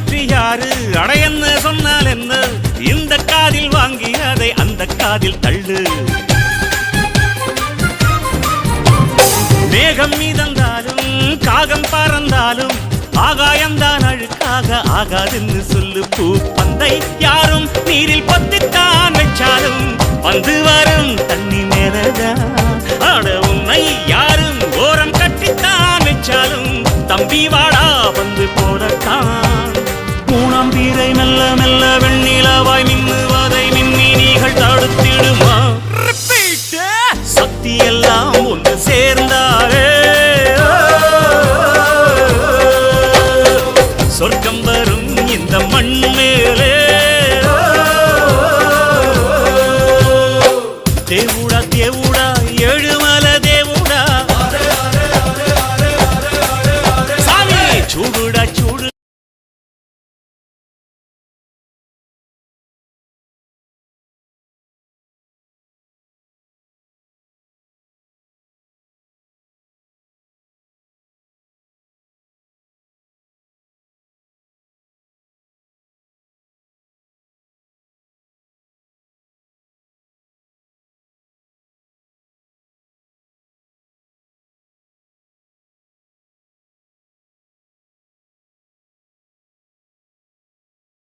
வெற்றி யாரு அடையன்னு சொன்னால் என்ன இந்த காதில் வாங்கி அதை அந்த காதில் தள்ளு மேகம் மீதந்தாலும் காகம் பறந்தாலும் ஆகாயம்தான் அழுக்காக ஆகாதுன்னு சொல்லு பூ பந்தை யாரும் நீரில் பத்தித்தான் வச்சாலும் வந்து வரும் தண்ணி மேலதான் ஆட உன்னை யாரும் ஓரம் கட்டித்தான் வச்சாலும் தம்பி வாடா வந்து போடத்தான் மூணாம் பீரை மெல்ல மெல்ல வெண்ணிலவாய் மின்னுவதை மின்மினிகள் தடுத்திடுமா சக்தி எல்லாம் ஒன்று சேர்ந்தாரே சொர்க்கம்